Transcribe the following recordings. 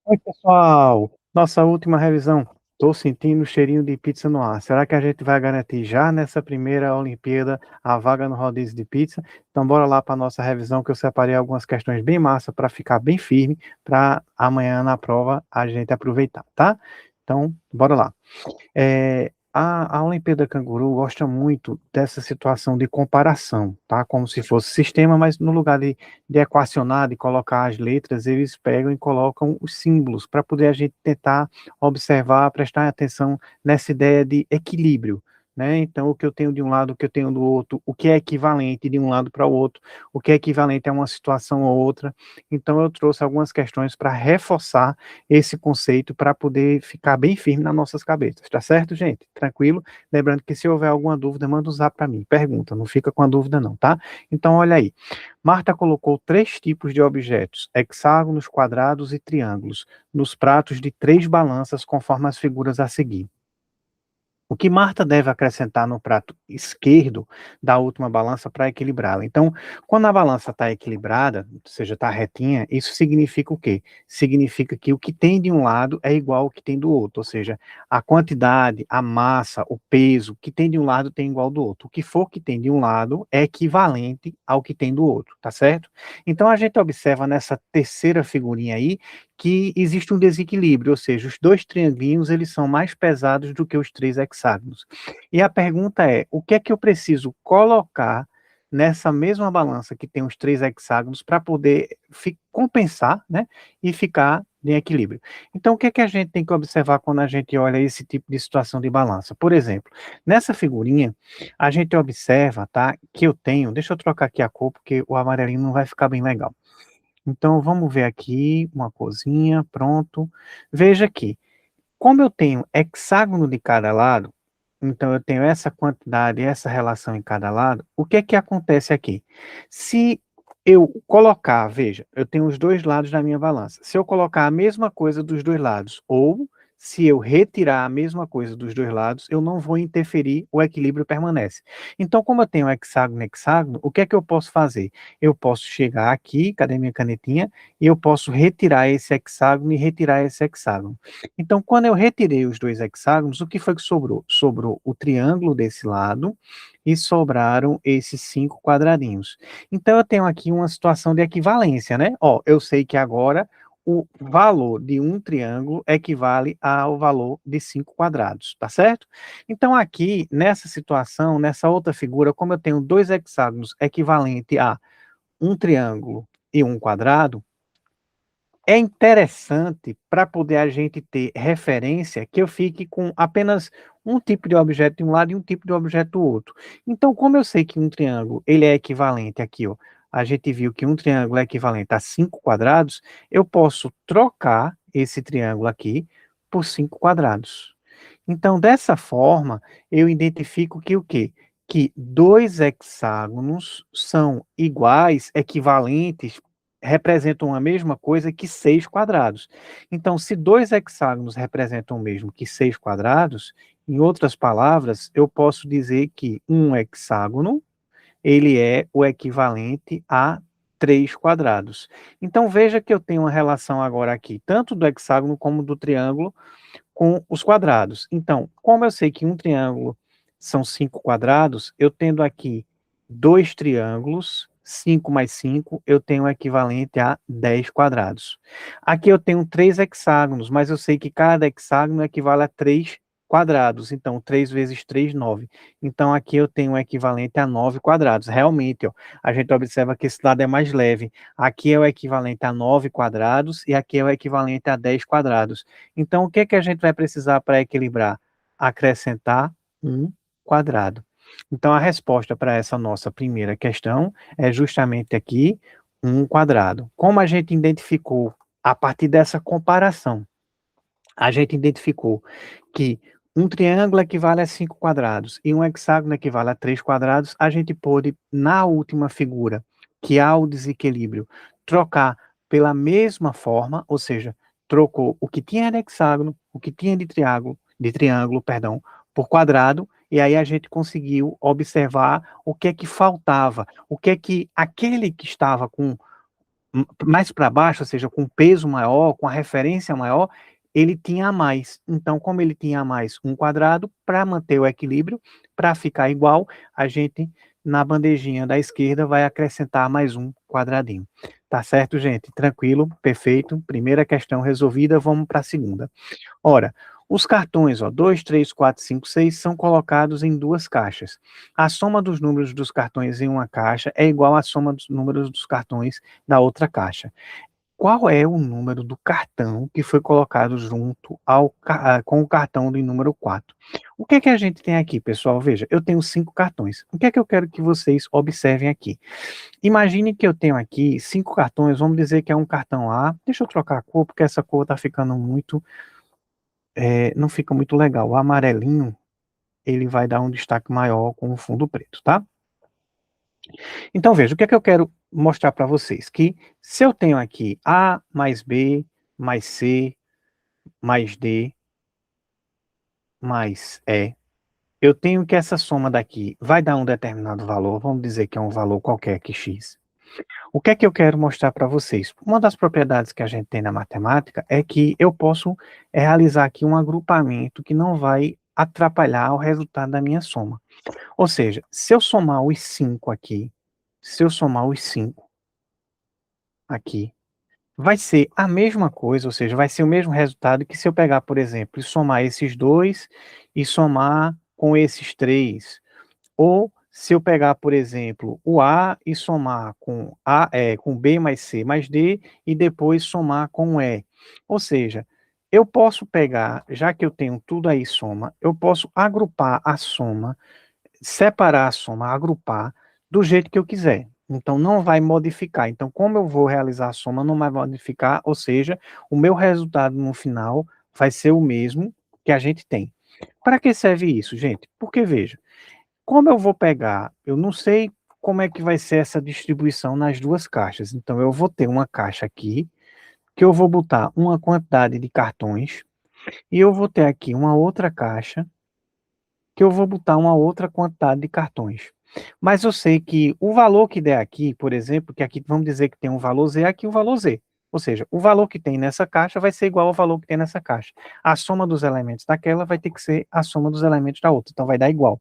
Oi, pessoal! Nossa última revisão. Estou sentindo o cheirinho de pizza no ar. Será que a gente vai garantir já nessa primeira Olimpíada a vaga no rodízio de pizza? Então, bora lá para a nossa revisão, que eu separei algumas questões bem massa para ficar bem firme, para amanhã na prova a gente aproveitar, tá? Então, bora lá. A Olimpíada Canguru gosta muito dessa situação de comparação, tá? Como se fosse sistema, mas no lugar de equacionar, de colocar as letras, eles pegam e colocam os símbolos para poder a gente tentar observar, prestar atenção nessa ideia de equilíbrio, né? Então, o que eu tenho de um lado, o que eu tenho do outro, o que é equivalente de um lado para o outro, o que é equivalente a uma situação ou outra. Então, eu trouxe algumas questões para reforçar esse conceito para poder ficar bem firme nas nossas cabeças, tá certo, gente? Tranquilo? Lembrando que se houver alguma dúvida, manda um zap para mim, pergunta, não fica com a dúvida não, tá? Então, olha aí. Marta colocou 3 tipos de objetos, hexágonos, quadrados e triângulos, nos pratos de 3 balanças, conforme as figuras a seguir. O que Marta deve acrescentar no prato esquerdo da última balança para equilibrá-la? Então, quando a balança está equilibrada, ou seja, está retinha, isso significa o quê? Significa que o que tem de um lado é igual ao que tem do outro, ou seja, a quantidade, a massa, o peso que tem de um lado tem igual do outro. O que for que tem de um lado é equivalente ao que tem do outro, tá certo? Então, a gente observa nessa terceira figurinha aí que existe um desequilíbrio, ou seja, os 2 triangulinhos eles são mais pesados do que os 3 hexágonos. E a pergunta é, o que é que eu preciso colocar nessa mesma balança que tem os 3 hexágonos para poder compensar, né, e ficar em equilíbrio? Então, o que é que a gente tem que observar quando a gente olha esse tipo de situação de balança? Por exemplo, nessa figurinha, a gente observa, tá, que eu tenho, deixa eu trocar aqui a cor, porque o amarelinho não vai ficar bem legal. Então, vamos ver aqui uma corzinha, pronto. Veja aqui, como eu tenho hexágono de cada lado, então eu tenho essa quantidade, essa relação em cada lado, o que é que acontece aqui? Se eu colocar, veja, eu tenho os 2 lados da minha balança. Se eu colocar a mesma coisa dos 2 lados, ou se eu retirar a mesma coisa dos 2 lados, eu não vou interferir, o equilíbrio permanece. Então, como eu tenho hexágono e hexágono, o que é que eu posso fazer? Eu posso chegar aqui, cadê minha canetinha? E eu posso retirar esse hexágono e retirar esse hexágono. Então, quando eu retirei os 2 hexágonos, o que foi que sobrou? Sobrou o triângulo desse lado e sobraram esses 5 quadradinhos. Então, eu tenho aqui uma situação de equivalência, né? Ó, eu sei que agora o valor de um triângulo equivale ao valor de 5 quadrados, tá certo? Então, aqui, nessa situação, nessa outra figura, como eu tenho 2 hexágonos equivalente a um triângulo e um quadrado, é interessante para poder a gente ter referência que eu fique com apenas um tipo de objeto de um lado e um tipo de objeto do outro. Então, como eu sei que um triângulo ele é equivalente aqui, ó, a gente viu que um triângulo é equivalente a 5 quadrados, eu posso trocar esse triângulo aqui por 5 quadrados. Então, dessa forma, eu identifico que o quê? Que 2 hexágonos são iguais, equivalentes, representam a mesma coisa que 6 quadrados. Então, se 2 hexágonos representam o mesmo que 6 quadrados, em outras palavras, eu posso dizer que um hexágono, ele é o equivalente a 3 quadrados. Então, veja que eu tenho uma relação agora aqui, tanto do hexágono como do triângulo, com os quadrados. Então, como eu sei que um triângulo são 5 quadrados, eu tendo aqui 2 triângulos, 5 mais 5, eu tenho o equivalente a 10 quadrados. Aqui eu tenho 3 hexágonos, mas eu sei que cada hexágono equivale a 3 quadrados. Então, 3 vezes 3, 9. Então, aqui eu tenho o equivalente a 9 quadrados. Realmente, ó, a gente observa que esse lado é mais leve. Aqui é o equivalente a 9 quadrados e aqui é o equivalente a 10 quadrados. Então, o que é que a gente vai precisar para equilibrar? Acrescentar um quadrado. Então, a resposta para essa nossa primeira questão é justamente aqui, um quadrado. Como a gente identificou, a partir dessa comparação, a gente identificou que um triângulo equivale a 5 quadrados e um hexágono equivale a 3 quadrados, a gente pôde, na última figura, que há o desequilíbrio, trocar pela mesma forma, ou seja, trocou o que tinha de hexágono, o que tinha de triângulo, perdão, por quadrado, e aí a gente conseguiu observar o que é que faltava, o que é que aquele que estava com mais para baixo, ou seja, com peso maior, com a referência maior, ele tinha a mais. Então, como ele tinha a mais um quadrado, para manter o equilíbrio, para ficar igual, a gente, na bandejinha da esquerda, vai acrescentar mais um quadradinho. Tá certo, gente? Tranquilo, perfeito. Primeira questão resolvida, vamos para a segunda. Ora, os cartões, ó, 2, 3, 4, 5, 6, são colocados em duas caixas. A soma dos números dos cartões em uma caixa é igual à soma dos números dos cartões da outra caixa. Qual é o número do cartão que foi colocado junto com o cartão do número 4? O que é que a gente tem aqui, pessoal? Veja, eu tenho 5 cartões. O que é que eu quero que vocês observem aqui? Imagine que eu tenho aqui 5 cartões, vamos dizer que é um cartão A. Deixa eu trocar a cor, porque essa cor está ficando muito não fica muito legal. O amarelinho, ele vai dar um destaque maior com o fundo preto, tá? Então, veja, o que é que eu quero mostrar para vocês? Que se eu tenho aqui A mais B, mais C, mais D, mais E, eu tenho que essa soma daqui vai dar um determinado valor, vamos dizer que é um valor qualquer que X. O que é que eu quero mostrar para vocês? Uma das propriedades que a gente tem na matemática é que eu posso realizar aqui um agrupamento que não vai atrapalhar o resultado da minha soma. Ou seja, se eu somar os 5 aqui, se eu somar os 5 aqui, vai ser a mesma coisa, ou seja, vai ser o mesmo resultado que se eu pegar, por exemplo, e somar esses dois e somar com esses três. Ou se eu pegar, por exemplo, o A e somar com B mais C mais D e depois somar com o E. Ou seja, eu posso pegar, já que eu tenho tudo aí soma, eu posso agrupar a soma, separar a soma, agrupar do jeito que eu quiser. Então, não vai modificar. Então, como eu vou realizar a soma, não vai modificar, ou seja, o meu resultado no final vai ser o mesmo que a gente tem. Para que serve isso, gente? Porque, veja, como eu vou pegar, eu não sei como é que vai ser essa distribuição nas duas caixas. Então, eu vou ter uma caixa aqui, que eu vou botar uma quantidade de cartões, e eu vou ter aqui uma outra caixa, que eu vou botar uma outra quantidade de cartões. Mas eu sei que o valor que der aqui, por exemplo, que aqui vamos dizer que tem um valor Z, aqui o valor Z. Ou seja, o valor que tem nessa caixa vai ser igual ao valor que tem nessa caixa. A soma dos elementos daquela vai ter que ser a soma dos elementos da outra, então vai dar igual.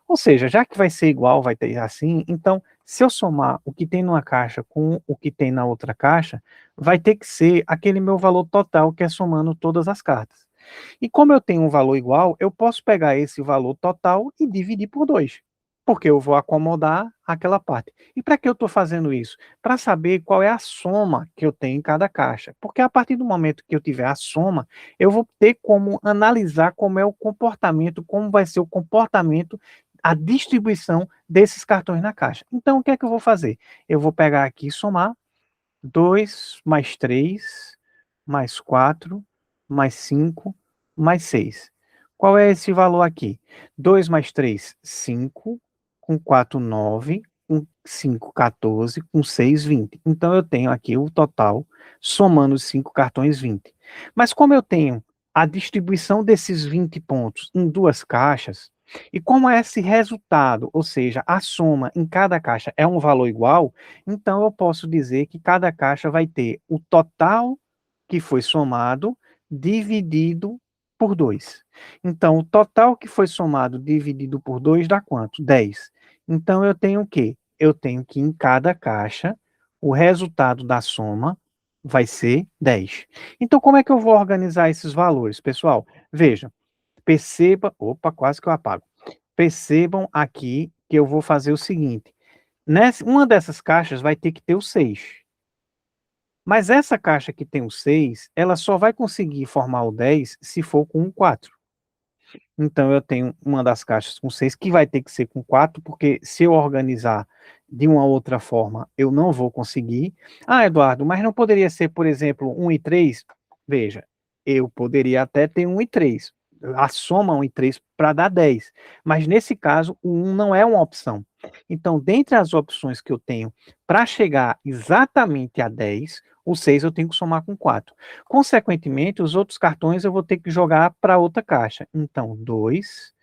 Ou seja, já que vai ser igual, vai ter assim, então, se eu somar o que tem numa caixa com o que tem na outra caixa, vai ter que ser aquele meu valor total, que é somando todas as cartas. E como eu tenho um valor igual, eu posso pegar esse valor total e dividir por 2, porque eu vou acomodar aquela parte. E para que eu estou fazendo isso? Para saber qual é a soma que eu tenho em cada caixa. Porque a partir do momento que eu tiver a soma, eu vou ter como analisar como é o comportamento, como vai ser o comportamento, a distribuição desses cartões na caixa. Então, o que é que eu vou fazer? Eu vou pegar aqui e somar 2 mais 3 mais 4 mais 5 mais 6. Qual é esse valor aqui? 2 mais 3, 5, com 4, 9, com 5, 14, com 6, 20. Então, eu tenho aqui o total, somando os 5 cartões, 20. Mas como eu tenho a distribuição desses 20 pontos em duas caixas, e como esse resultado, ou seja, a soma em cada caixa é um valor igual, então eu posso dizer que cada caixa vai ter o total que foi somado dividido por 2. Então, o total que foi somado dividido por 2 dá quanto? 10. Então, eu tenho o quê? Eu tenho que em cada caixa, o resultado da soma vai ser 10. Então, como é que eu vou organizar esses valores, pessoal? Veja, perceba, opa, quase que eu apago. Percebam aqui que eu vou fazer o seguinte, uma dessas caixas vai ter que ter o 6. Mas essa caixa que tem o 6, ela só vai conseguir formar o 10 se for com um 4. Então eu tenho uma das caixas com 6 que vai ter que ser com 4, porque se eu organizar de uma outra forma, eu não vou conseguir. Ah, Eduardo, mas não poderia ser, por exemplo, 1 e 3? Veja, eu poderia até ter 1 e 3. A soma 1 e 3 para dar 10. Mas nesse caso, o 1 não é uma opção. Então, dentre as opções que eu tenho para chegar exatamente a 10, o 6 eu tenho que somar com 4. Consequentemente, os outros cartões eu vou ter que jogar para outra caixa. Então, 2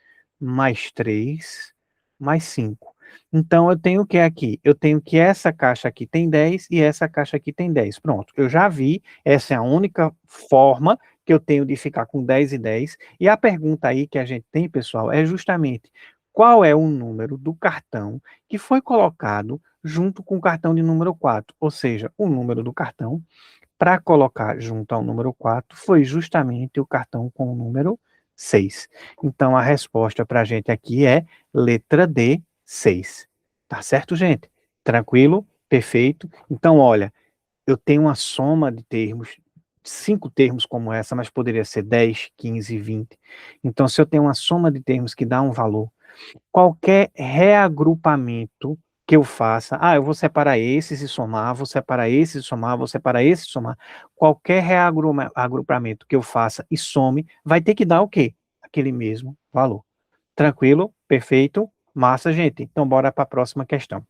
mais 3 mais 5. Então, eu tenho o que aqui? Eu tenho que essa caixa aqui tem 10 e essa caixa aqui tem 10. Pronto, eu já vi, essa é a única forma que eu tenho de ficar com 10 e 10. E a pergunta aí que a gente tem, pessoal, é justamente qual é o número do cartão que foi colocado junto com o cartão de número 4? Ou seja, o número do cartão para colocar junto ao número 4 foi justamente o cartão com o número 6. Então, a resposta para a gente aqui é letra D, 6. Tá certo, gente? Tranquilo? Perfeito? Então, olha, eu tenho uma soma de termos, 5 termos como essa, mas poderia ser 10, 15, 20. Então, se eu tenho uma soma de termos que dá um valor, qualquer reagrupamento que eu faça, eu vou separar esses e somar, vou separar esses e somar, vou separar esses e somar, qualquer reagrupamento que eu faça e some, vai ter que dar o quê? Aquele mesmo valor. Tranquilo? Perfeito? Massa, gente. Então, bora para a próxima questão.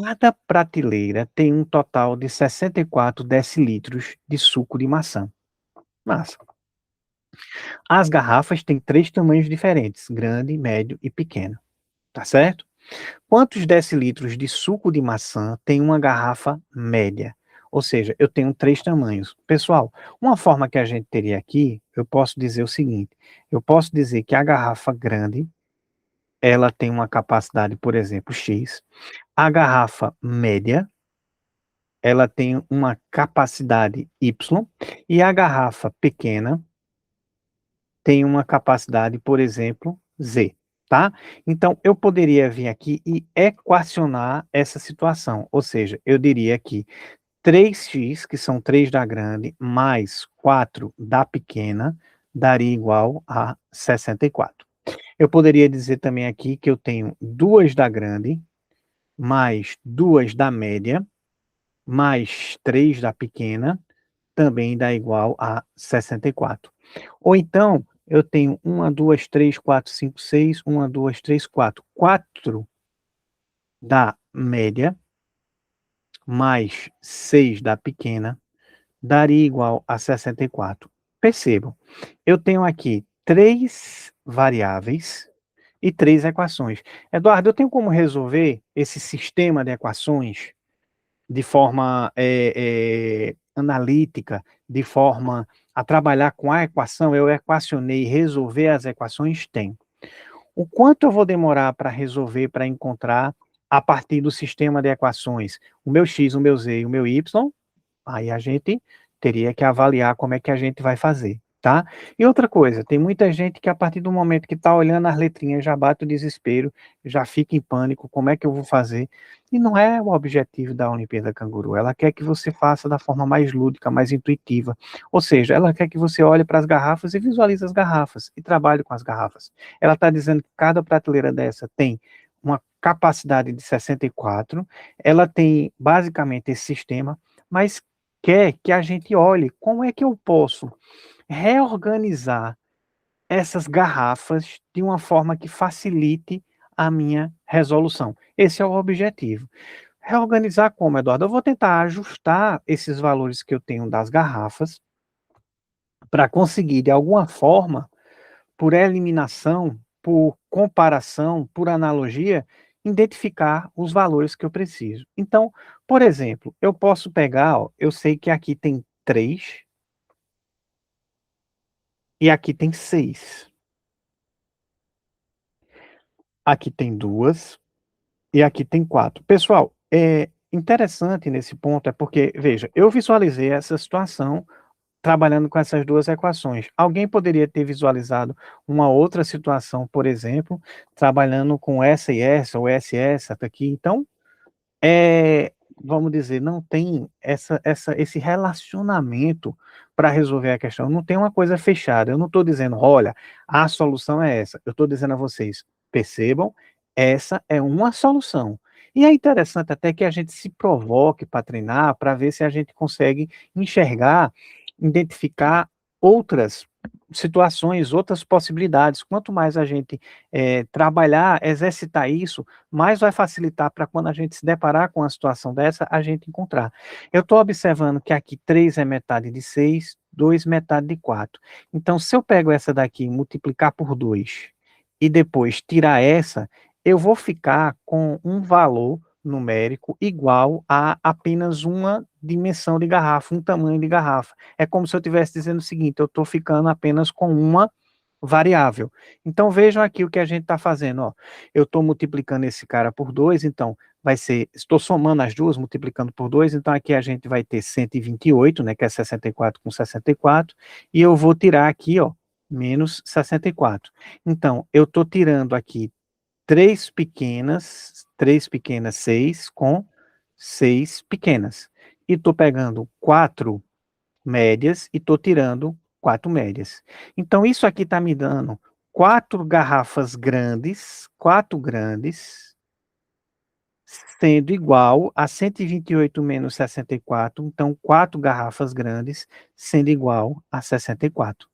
Cada prateleira tem um total de 64 decilitros de suco de maçã. Massa. As garrafas têm 3 tamanhos diferentes, grande, médio e pequeno. Tá certo? Quantos decilitros de suco de maçã tem uma garrafa média? Ou seja, eu tenho 3 tamanhos. Pessoal, uma forma que a gente teria aqui, eu posso dizer o seguinte: eu posso dizer que a garrafa grande, ela tem uma capacidade, por exemplo, X. A garrafa média, ela tem uma capacidade Y. E a garrafa pequena tem uma capacidade, por exemplo, Z, tá? Então, eu poderia vir aqui e equacionar essa situação, ou seja, eu diria que 3x, que são 3 da grande, mais 4 da pequena, daria igual a 64. Eu poderia dizer também aqui que eu tenho 2 da grande, mais 2 da média, mais 3 da pequena, também dá igual a 64. Ou então, eu tenho 1, 2, 3, 4, 5, 6, 1, 2, 3, 4. 4 da média, mais 6 da pequena, daria igual a 64. Percebam, eu tenho aqui 3 variáveis e 3 equações. Eduardo, eu tenho como resolver esse sistema de equações de forma analítica, de forma a trabalhar com a equação, eu equacionei resolver as equações? Tem. O quanto eu vou demorar para resolver, para encontrar a partir do sistema de equações o meu x, o meu z e o meu y? Aí a gente teria que avaliar como é que a gente vai fazer, tá? E outra coisa, tem muita gente que a partir do momento que está olhando as letrinhas já bate o desespero, já fica em pânico, como é que eu vou fazer? E não é o objetivo da Olimpíada Canguru, ela quer que você faça da forma mais lúdica, mais intuitiva, ou seja, ela quer que você olhe para as garrafas e visualize as garrafas, e trabalhe com as garrafas. Ela está dizendo que cada prateleira dessa tem uma capacidade de 64, ela tem basicamente esse sistema, mas quer que a gente olhe como é que eu posso reorganizar essas garrafas de uma forma que facilite a minha resolução. Esse é o objetivo. Reorganizar como, Eduardo? Eu vou tentar ajustar esses valores que eu tenho das garrafas para conseguir, de alguma forma, por eliminação, por comparação, por analogia, identificar os valores que eu preciso. Então, por exemplo, eu posso pegar, eu sei que aqui tem 3 e aqui tem 6. Aqui tem 2 e aqui tem 4. Pessoal, é interessante nesse ponto é porque, veja, eu visualizei essa situação trabalhando com essas 2 equações. Alguém poderia ter visualizado uma outra situação, por exemplo, trabalhando com essa e essa, ou essa e essa aqui. Então, vamos dizer, não tem esse relacionamento para resolver a questão, não tem uma coisa fechada. Eu não estou dizendo: "Olha, a solução é essa", eu estou dizendo a vocês: "Percebam, essa é uma solução". E é interessante até que a gente se provoque para treinar, para ver se a gente consegue enxergar, identificar outras situações, outras possibilidades. Quanto mais a gente, trabalhar, exercitar isso, mais vai facilitar para quando a gente se deparar com uma situação dessa, a gente encontrar. Eu estou observando que aqui 3 é metade de 6, 2 metade de 4. Então, se eu pego essa daqui e multiplicar por 2 e depois tirar essa, eu vou ficar com um valor numérico igual a apenas uma dimensão de garrafa, um tamanho de garrafa. É como se eu estivesse dizendo o seguinte, eu estou ficando apenas com uma variável. Então, vejam aqui o que a gente está fazendo, ó. Eu estou multiplicando esse cara por 2, então vai ser, estou somando as duas, multiplicando por 2, então aqui a gente vai ter 128, né, que é 64 com 64, e eu vou tirar aqui, ó, menos 64. Então, eu estou tirando aqui três pequenas 6 com 6 pequenas. E estou pegando 4 médias e estou tirando 4 médias. Então, isso aqui está me dando 4 garrafas grandes, 4 grandes, sendo igual a 128 menos 64. Então, 4 garrafas grandes sendo igual a 64.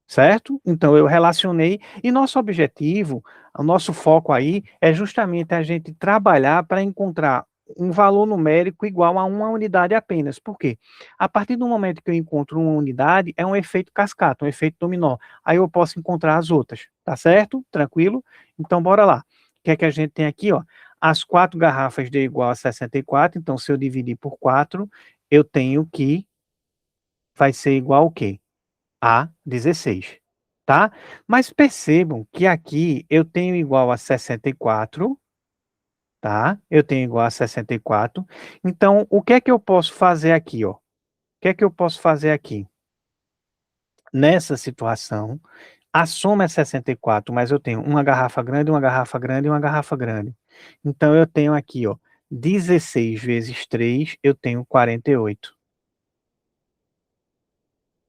Certo? Então, eu relacionei, e nosso objetivo, o nosso foco aí, é justamente a gente trabalhar para encontrar um valor numérico igual a uma unidade apenas. Por quê? A partir do momento que eu encontro uma unidade, é um efeito cascata, um efeito dominó. Aí eu posso encontrar as outras, tá certo? Tranquilo? Então, bora lá. O que é que a gente tem aqui, ó? As 4 garrafas deu igual a 64, então se eu dividir por 4, eu tenho que vai ser igual ao quê? A 16, tá? Mas percebam que aqui eu tenho igual a 64, tá? Eu tenho igual a 64. Então, o que é que eu posso fazer aqui, ó? O que é que eu posso fazer aqui? Nessa situação, a soma é 64, mas eu tenho uma garrafa grande, uma garrafa grande e uma garrafa grande. Então, eu tenho aqui, ó, 16 vezes 3, eu tenho 48.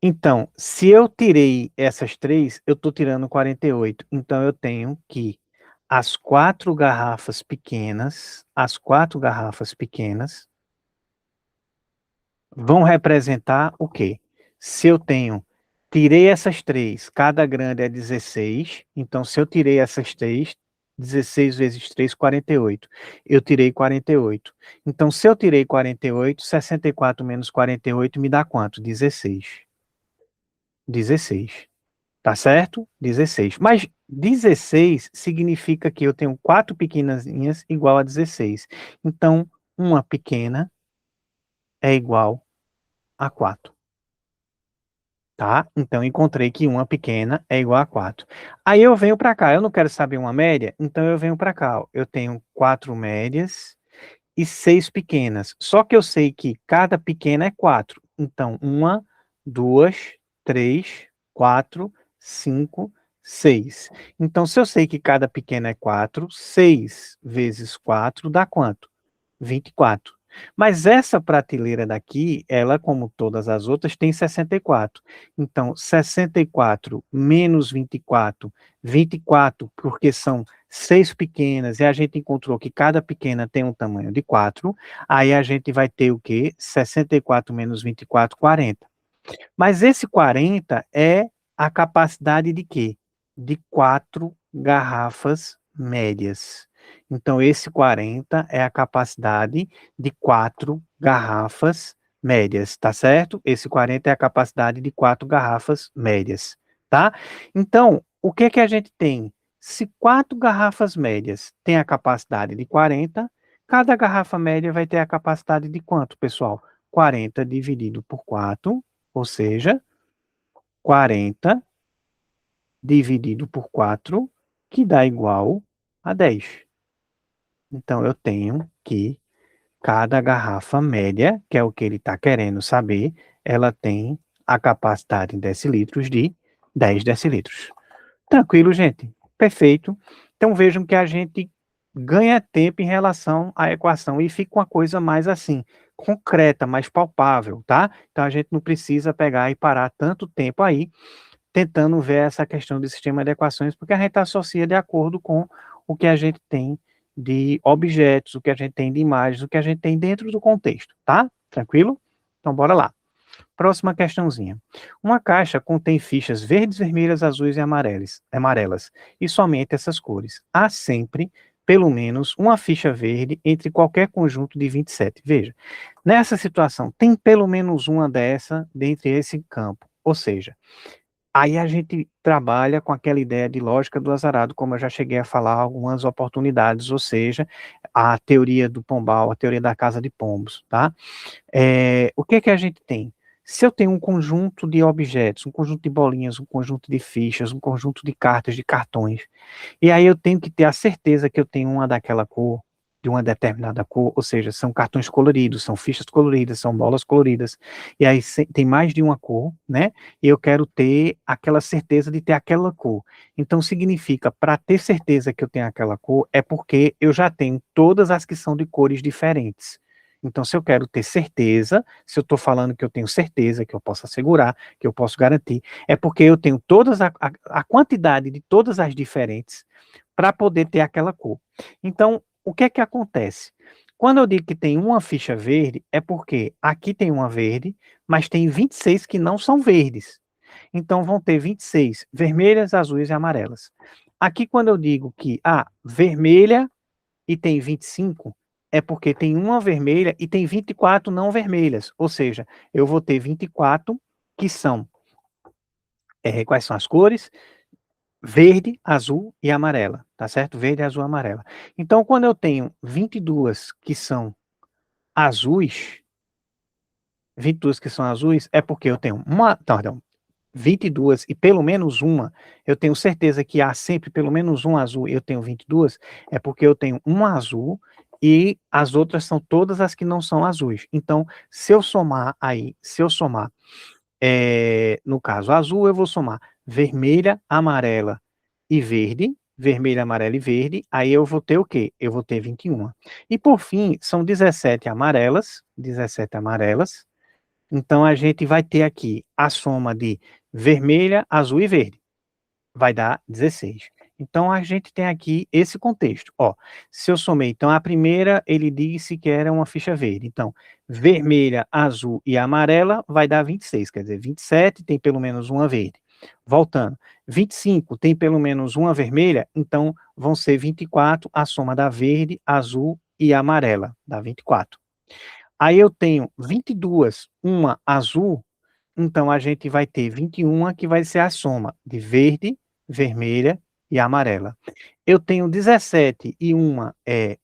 Então, se eu tirei essas 3, eu estou tirando 48. Então, eu tenho que as quatro garrafas pequenas vão representar o quê? Se eu tirei essas 3, cada grande é 16, então se eu tirei essas 3, 16 vezes 3, 48. Eu tirei 48. Então, se eu tirei 48, 64 menos 48 me dá quanto? 16. 16. Tá certo? 16. Mas 16 significa que eu tenho 4 pequenazinhas igual a 16. Então, uma pequena é igual a 4. Tá? Então, encontrei que uma pequena é igual a 4. Aí eu venho para cá. Eu não quero saber uma média, então eu venho para cá. Ó. Eu tenho 4 médias e 6 pequenas. Só que eu sei que cada pequena é 4. Então, 1, 2, 3, 4, 5, 6. Então, se eu sei que cada pequena é 4, 6 vezes 4 dá quanto? 24. Mas essa prateleira daqui, ela, como todas as outras, tem 64. Então, 64 menos 24, 24, porque são 6 pequenas, e a gente encontrou que cada pequena tem um tamanho de 4, aí a gente vai ter o quê? 64 menos 24, 40. Mas esse 40 é a capacidade de quê? De 4 garrafas médias. Então, esse 40 é a capacidade de 4 garrafas médias, tá certo? Esse 40 é a capacidade de 4 garrafas médias, tá? Então, o que é que a gente tem? Se 4 garrafas médias têm a capacidade de 40, cada garrafa média vai ter a capacidade de quanto, pessoal? 40 dividido por 4, ou seja, 40 dividido por 4, que dá igual a 10. Então, eu tenho que cada garrafa média, que é o que ele está querendo saber, ela tem a capacidade em decilitros de 10 decilitros. Tranquilo, gente? Perfeito. Então, vejam que a gente ganha tempo em relação à equação e fica uma coisa mais assim, concreta, mais palpável, tá? Então, a gente não precisa pegar e parar tanto tempo aí tentando ver essa questão do sistema de equações, porque a gente associa de acordo com o que a gente tem de objetos, o que a gente tem de imagens, o que a gente tem dentro do contexto, tá? Tranquilo? Então, bora lá. Próxima questãozinha. Uma caixa contém fichas verdes, vermelhas, azuis e amarelas, e somente essas cores. Há sempre, pelo menos, uma ficha verde entre qualquer conjunto de 27. Veja, nessa situação, tem pelo menos uma dessa dentre esse campo. Ou seja, Aí a gente trabalha com aquela ideia de lógica do azarado, como eu já cheguei a falar algumas oportunidades, ou seja, a teoria do pombal, a teoria da casa de pombos, tá? O que que a gente tem? Se eu tenho um conjunto de objetos, um conjunto de bolinhas, um conjunto de fichas, um conjunto de cartas, de cartões, e aí eu tenho que ter a certeza que eu tenho uma daquela cor, de uma determinada cor, ou seja, são cartões coloridos, são fichas coloridas, são bolas coloridas, e aí tem mais de uma cor, né? E eu quero ter aquela certeza de ter aquela cor. Então significa, para ter certeza que eu tenho aquela cor, é porque eu já tenho todas as que são de cores diferentes. Então, se eu quero ter certeza, se eu estou falando que eu tenho certeza, que eu posso assegurar, que eu posso garantir, é porque eu tenho todas a quantidade de todas as diferentes para poder ter aquela cor. Então, o que é que acontece? Quando eu digo que tem uma ficha verde, é porque aqui tem uma verde, mas tem 26 que não são verdes. Então, vão ter 26 vermelhas, azuis e amarelas. Aqui, quando eu digo que, vermelha e tem 25, é porque tem uma vermelha e tem 24 não vermelhas. Ou seja, eu vou ter 24 que são, quais são as cores? Verde, azul e amarela, tá certo? Verde, azul, amarela. Então, quando eu tenho 22 que são azuis, 22 que são azuis, é porque eu tenho perdão, 22 e pelo menos uma, eu tenho certeza que há sempre pelo menos um azul, eu tenho 22, é porque eu tenho uma azul e as outras são todas as que não são azuis. Então, se eu somar, no caso azul, eu vou somar vermelha, amarela e verde, vermelho, amarelo e verde, aí eu vou ter o quê? Eu vou ter 21. E por fim, são 17 amarelas, então a gente vai ter aqui a soma de vermelha, azul e verde, vai dar 16. Então a gente tem aqui esse contexto. Ó, se eu somei, então a primeira ele disse que era uma ficha verde. Então, vermelha, azul e amarela vai dar 26, quer dizer, 27 tem pelo menos uma verde. Voltando, 25 tem pelo menos uma vermelha, então vão ser 24 a soma da verde, azul e amarela, dá 24. Aí eu tenho 22, uma azul, então a gente vai ter 21 que vai ser a soma de verde, vermelha e amarela. Eu tenho 17 e uma é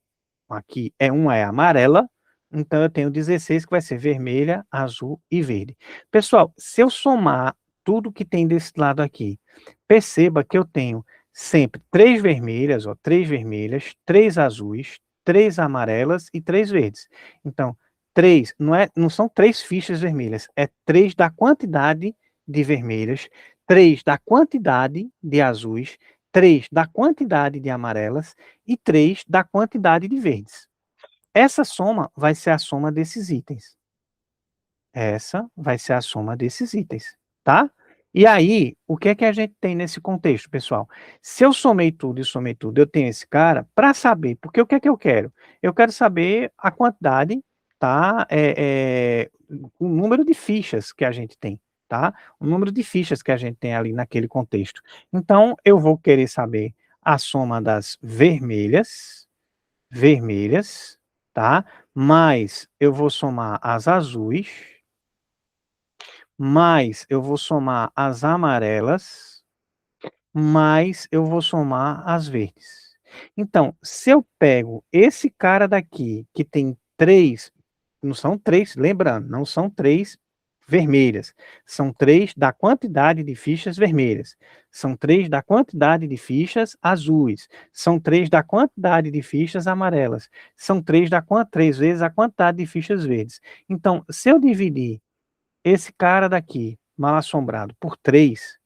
amarela, então eu tenho 16 que vai ser vermelha, azul e verde. Pessoal, se eu somar tudo que tem desse lado aqui, perceba que eu tenho sempre 3 vermelhas, ó, 3 vermelhas, 3 azuis, 3 amarelas e 3 verdes. Então, 3 não são 3 fichas vermelhas, é 3 da quantidade de vermelhas, 3 da quantidade de azuis, 3 da quantidade de amarelas e 3 da quantidade de verdes. Essa soma vai ser a soma desses itens. Essa vai ser a soma desses itens, tá? E aí, o que é que a gente tem nesse contexto, pessoal? Se eu somei tudo e somei tudo, eu tenho esse cara para saber, porque o que é que eu quero? Eu quero saber a quantidade, tá? O número de fichas que a gente tem, tá? O número de fichas que a gente tem ali naquele contexto. Então, eu vou querer saber a soma das vermelhas, tá? Mais eu vou somar as azuis, mais eu vou somar as amarelas, mais eu vou somar as verdes. Então, se eu pego esse cara daqui, que tem 3, não são 3, lembrando, não são 3 vermelhas, são 3 da quantidade de fichas vermelhas, são 3 da quantidade de fichas azuis, são 3 da quantidade de fichas amarelas, são 3 vezes a quantidade de fichas verdes. Então, se eu dividir esse cara daqui, mal assombrado, por 3,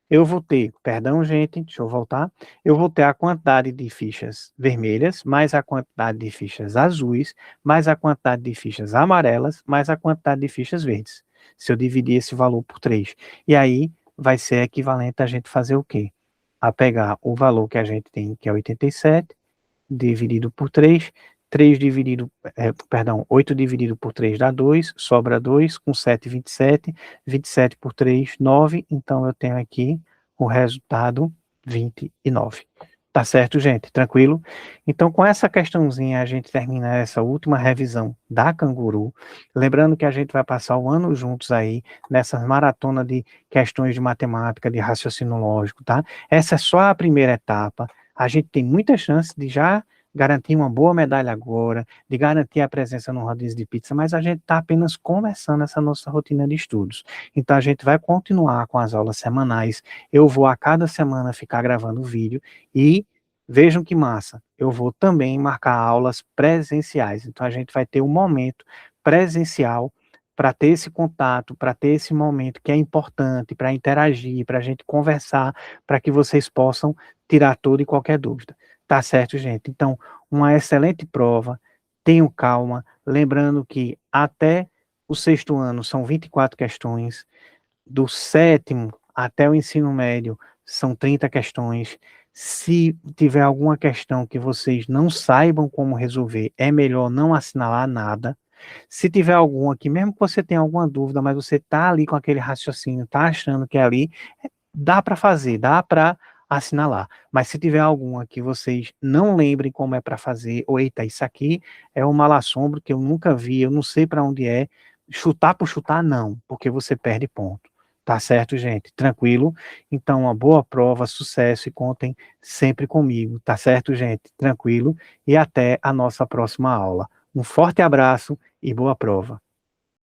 eu vou ter, perdão, gente, deixa eu voltar. Eu vou ter a quantidade de fichas vermelhas, mais a quantidade de fichas azuis, mais a quantidade de fichas amarelas, mais a quantidade de fichas verdes. Se eu dividir esse valor por 3. E aí vai ser equivalente a gente fazer o quê? A pegar o valor que a gente tem, que é 87, dividido por 3, 8 dividido por 3 dá 2, sobra 2, com 7, 27, 27 por 3, 9, então eu tenho aqui o resultado 29, Tá certo, gente? Tranquilo? Então, com essa questãozinha, a gente termina essa última revisão da Canguru. Lembrando que a gente vai passar o ano juntos aí, nessa maratona de questões de matemática, de raciocínio lógico, tá? Essa é só a primeira etapa. A gente tem muita chance de já garantir uma boa medalha agora, de garantir a presença no rodízio de pizza, mas a gente está apenas começando essa nossa rotina de estudos. Então, a gente vai continuar com as aulas semanais. Eu vou a cada semana ficar gravando vídeo e vejam que massa, eu vou também marcar aulas presenciais. Então a gente vai ter um momento presencial para ter esse contato, para ter esse momento que é importante, para interagir, para a gente conversar, para que vocês possam tirar toda e qualquer dúvida. Tá certo, gente? Então, uma excelente prova, tenham calma, lembrando que até o sexto ano são 24 questões, do sétimo até o ensino médio são 30 questões. Se tiver alguma questão que vocês não saibam como resolver, é melhor não assinalar nada. Se tiver alguma que, mesmo que você tenha alguma dúvida, mas você está ali com aquele raciocínio, está achando que é ali, dá para fazer, dá para assinalar. Mas se tiver alguma que vocês não lembrem como é para fazer, ou eita, isso aqui é um mal-assombro que eu nunca vi, eu não sei para onde é, chutar por chutar, não, porque você perde ponto. Tá certo, gente? Tranquilo? Então, uma boa prova, sucesso e contem sempre comigo. Tá certo, gente? Tranquilo? E até a nossa próxima aula. Um forte abraço e boa prova.